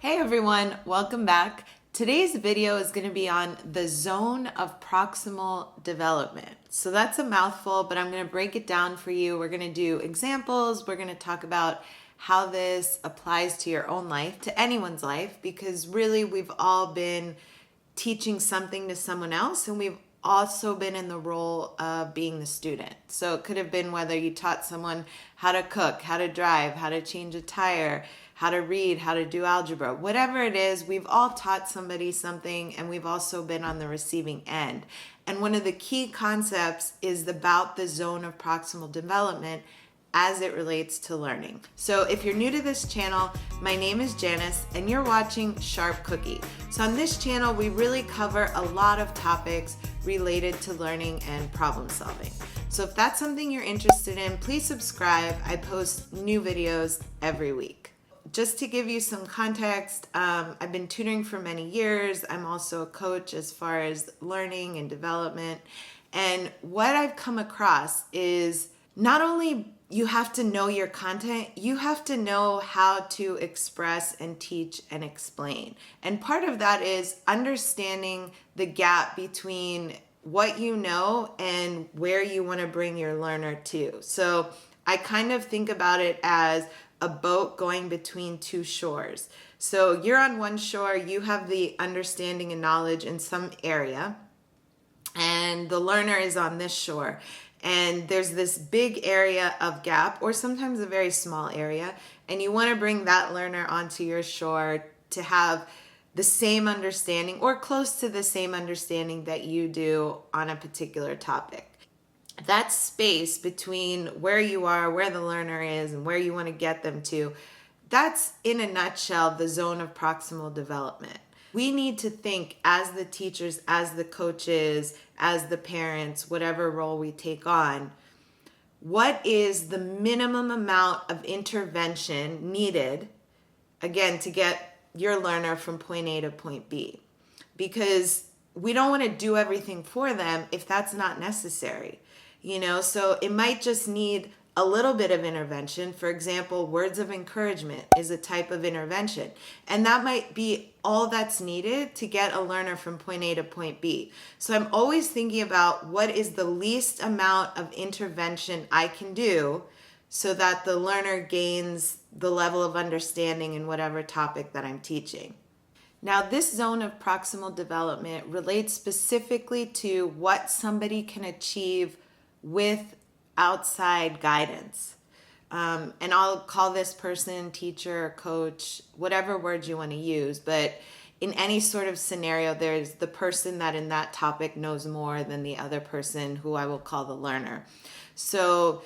Hey everyone, welcome back. Today's video is going to be on the zone of proximal development. So that's a mouthful, but I'm going to break it down for you. We're going to do examples. We're going to talk about how this applies to your own life, to anyone's life, because really we've all been teaching something to someone else, and we've also been in the role of being the student. So it could have been whether you taught someone how to cook, how to drive, how to change a tire, how to read, how to do algebra, whatever it is, we've all taught somebody something, and we've also been on the receiving end. And one of the key concepts is about the zone of proximal development as it relates to learning. So if you're new to this channel, my name is Janice and you're watching Sharp Cookie. So on this channel, we really cover a lot of topics related to learning and problem solving. So if that's something you're interested in, please subscribe. I post new videos every week. Just to give you some context, I've been tutoring for many years. I'm also a coach as far as learning and development. And what I've come across is not only you have to know your content, you have to know how to express and teach and explain. And part of that is understanding the gap between what you know and where you want to bring your learner to. So I kind of think about it as a boat going between two shores. So you're on one shore, you have the understanding and knowledge in some area, and the learner is on this shore. And there's this big area of gap, or sometimes a very small area, and you want to bring that learner onto your shore to have the same understanding or close to the same understanding that you do on a particular topic. That space between where you are, where the learner is, and where you want to get them to, that's in a nutshell the zone of proximal development. We need to think as the teachers, as the coaches, as the parents, whatever role we take on, what is the minimum amount of intervention needed, again, to get your learner from point A to point B? Because we don't want to do everything for them if that's not necessary. So it might just need a little bit of intervention. For example, words of encouragement is a type of intervention. And that might be all that's needed to get a learner from point A to point B. So I'm always thinking about what is the least amount of intervention I can do so that the learner gains the level of understanding in whatever topic that I'm teaching. Now, this zone of proximal development relates specifically to what somebody can achieve with outside guidance. And I'll call this person teacher, coach, whatever word you want to use. But in any sort of scenario, there's the person that in that topic knows more than the other person, who I will call the learner. So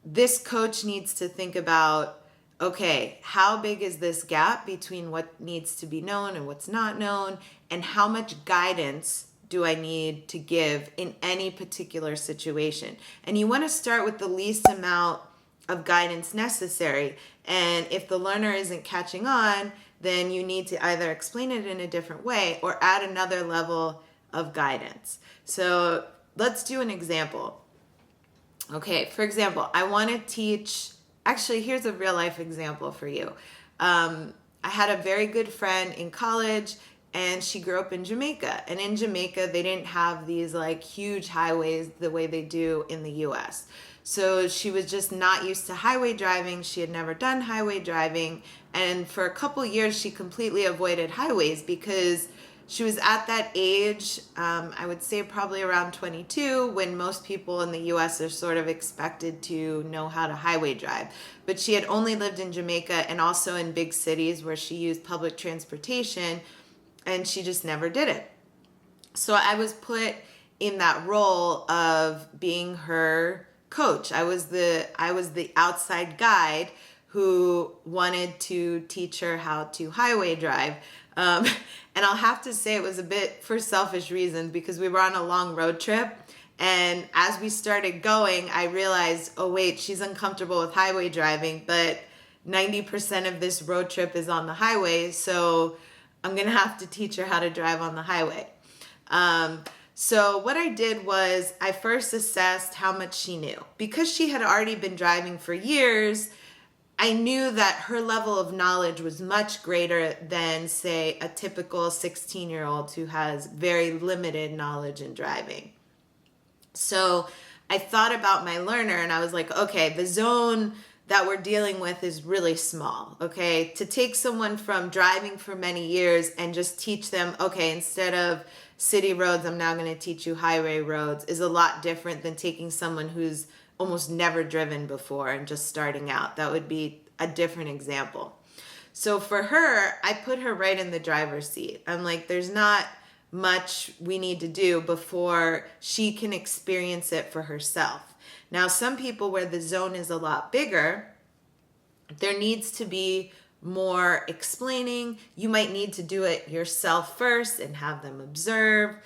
this coach needs to think about, okay, how big is this gap between what needs to be known and what's not known, and how much guidance do I need to give in any particular situation? And you want to start with the least amount of guidance necessary. And if the learner isn't catching on, then you need to either explain it in a different way or add another level of guidance. So let's do an example. Okay, for example, I want to teach, actually, here's a real life example for you. I had a very good friend in college, and she grew up in Jamaica. And in Jamaica, they didn't have these like huge highways the way they do in the US. So she was just not used to highway driving. She had never done highway driving. And for a couple years, she completely avoided highways because she was at that age, I would say probably around 22, when most people in the US are sort of expected to know how to highway drive. But she had only lived in Jamaica and also in big cities where she used public transportation, and she just never did it. So I was put in that role of being her coach. I was the outside guide who wanted to teach her how to highway drive. And I'll have to say it was a bit for selfish reasons, because we were on a long road trip. And as we started going, I realized, oh wait, she's uncomfortable with highway driving, but 90% of this road trip is on the highway. So I'm going to have to teach her how to drive on the highway. So what I did was I first assessed how much she knew. Because she had already been driving for years, I knew that her level of knowledge was much greater than, say, a typical 16-year-old who has very limited knowledge in driving. So I thought about my learner and I was like, okay, the zone that we're dealing with is really small, okay? To take someone from driving for many years and just teach them, okay, instead of city roads, I'm now going to teach you highway roads, is a lot different than taking someone who's almost never driven before and just starting out. That would be a different example. So for her, I put her right in the driver's seat. I'm like, there's not much we need to do before she can experience it for herself. Now, some people where the zone is a lot bigger, there needs to be more explaining. You might need to do it yourself first and have them observe.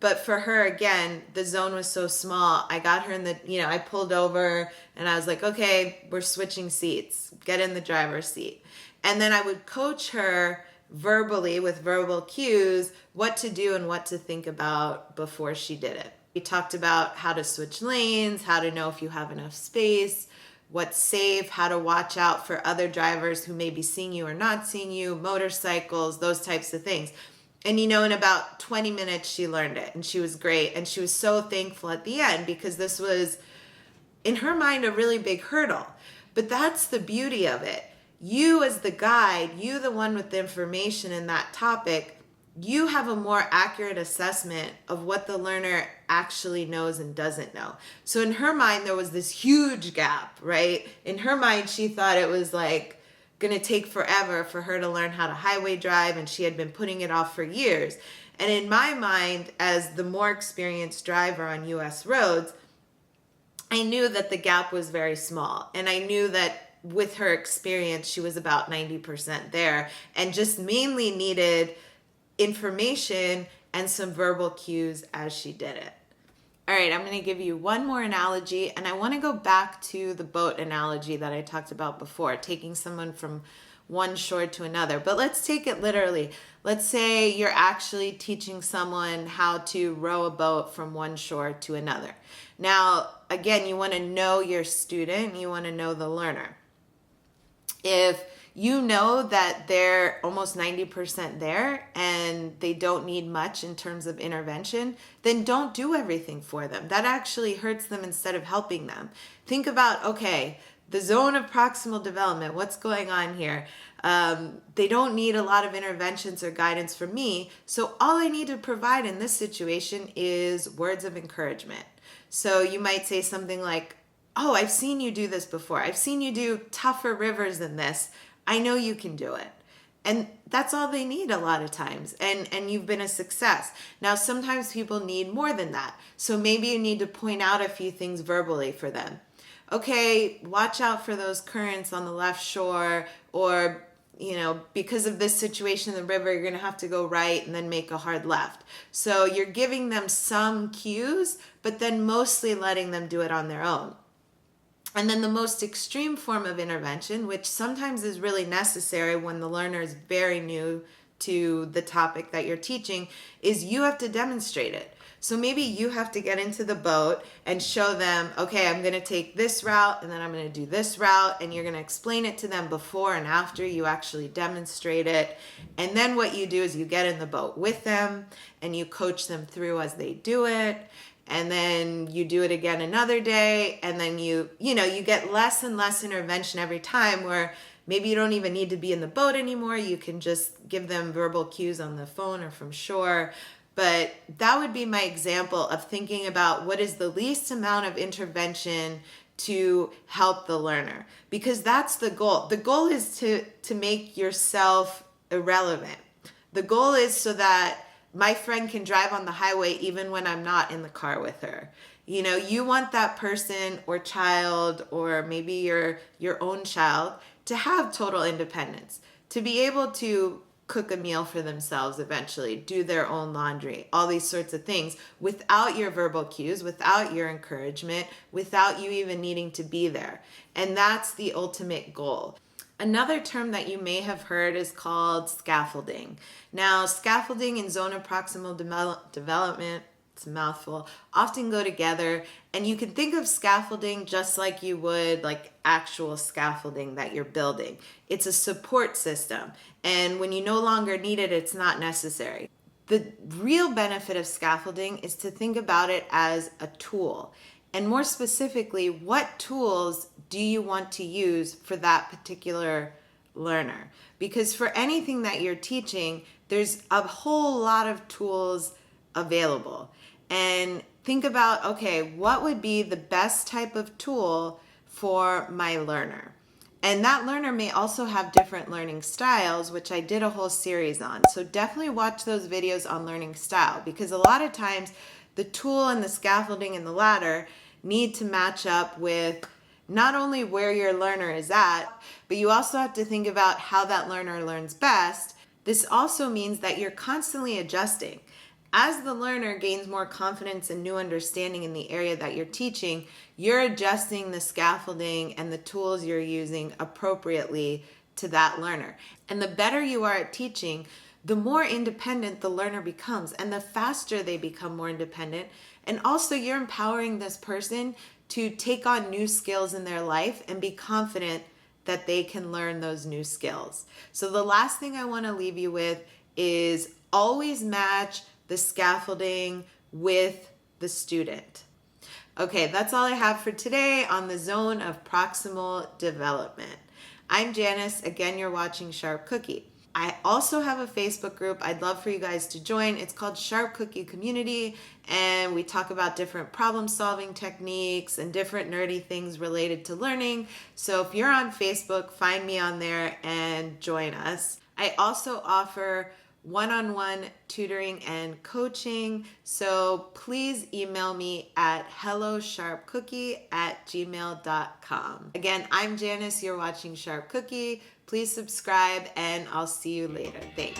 But for her, again, the zone was so small. I got her in the, I pulled over and I was like, okay, we're switching seats. Get in the driver's seat. And then I would coach her verbally with verbal cues what to do and what to think about before she did it. We talked about how to switch lanes, how to know if you have enough space, what's safe, how to watch out for other drivers who may be seeing you or not seeing you, motorcycles, those types of things. And in about 20 minutes, she learned it and she was great. And she was so thankful at the end because this was, in her mind, a really big hurdle. But that's the beauty of it. You as the guide, you the one with the information in that topic, you have a more accurate assessment of what the learner actually knows and doesn't know. So in her mind, there was this huge gap, right? In her mind, she thought it was like going to take forever for her to learn how to highway drive, and she had been putting it off for years. And in my mind, as the more experienced driver on US roads, I knew that the gap was very small. And I knew that with her experience, she was about 90% there and just mainly needed information and some verbal cues as she did it. All right, I'm going to give you one more analogy, and I want to go back to the boat analogy that I talked about before, taking someone from one shore to another. But let's take it literally. Let's say you're actually teaching someone how to row a boat from one shore to another. Now, again, you want to know your student, you want to know the learner. If you know that they're almost 90% there and they don't need much in terms of intervention, then don't do everything for them. That actually hurts them instead of helping them. Think about, okay, the zone of proximal development, what's going on here? They don't need a lot of interventions or guidance from me. So all I need to provide in this situation is words of encouragement. So you might say something like, oh, I've seen you do this before. I've seen you do tougher rivers than this. I know you can do it. And that's all they need a lot of times. And you've been a success. Now, sometimes people need more than that. So maybe you need to point out a few things verbally for them. Okay, watch out for those currents on the left shore, or, because of this situation in the river, you're going to have to go right and then make a hard left. So you're giving them some cues, but then mostly letting them do it on their own. And then the most extreme form of intervention, which sometimes is really necessary when the learner is very new to the topic that you're teaching, is you have to demonstrate it. So maybe you have to get into the boat and show them, okay, I'm going to take this route and then I'm going to do this route, and you're going to explain it to them before and after you actually demonstrate it. And then what you do is you get in the boat with them and you coach them through as they do it. And then you do it again another day, and then you get less and less intervention every time, where maybe you don't even need to be in the boat anymore. You can just give them verbal cues on the phone or from shore. But that would be my example of thinking about what is the least amount of intervention to help the learner, because that's the goal. The goal is to make yourself irrelevant. The goal is so that my friend can drive on the highway even when I'm not in the car with her. You want that person or child, or maybe your own child, to have total independence, to be able to cook a meal for themselves eventually, do their own laundry, all these sorts of things without your verbal cues, without your encouragement, without you even needing to be there. And that's the ultimate goal. Another term that you may have heard is called scaffolding. Now, scaffolding in Zone of Proximal Development it's a mouthful, often go together. And you can think of scaffolding just like you would like actual scaffolding that you're building. It's a support system. And when you no longer need it, it's not necessary. The real benefit of scaffolding is to think about it as a tool. And more specifically, what tools do you want to use for that particular learner? Because for anything that you're teaching, there's a whole lot of tools available. And think about, okay, what would be the best type of tool for my learner? And that learner may also have different learning styles, which I did a whole series on. So definitely watch those videos on learning style, because a lot of times the tool and the scaffolding and the ladder need to match up with not only where your learner is at, but you also have to think about how that learner learns best. This also means that you're constantly adjusting. As the learner gains more confidence and new understanding in the area that you're teaching, you're adjusting the scaffolding and the tools you're using appropriately to that learner. And the better you are at teaching, the more independent the learner becomes, and the faster they become more independent. And also you're empowering this person to take on new skills in their life and be confident that they can learn those new skills. So the last thing I want to leave you with is always match the scaffolding with the student. Okay, that's all I have for today on the Zone of Proximal Development. I'm Janice. Again, you're watching Sharp Cookie. I also have a Facebook group I'd love for you guys to join. It's called Sharp Cookie Community, and we talk about different problem-solving techniques and different nerdy things related to learning. So if you're on Facebook, find me on there and join us. I also offer one-on-one tutoring and coaching, so please email me at hellosharpcookie@gmail.com. Again, I'm Janice, you're watching Sharp Cookie. Please subscribe, and I'll see you later. Thanks.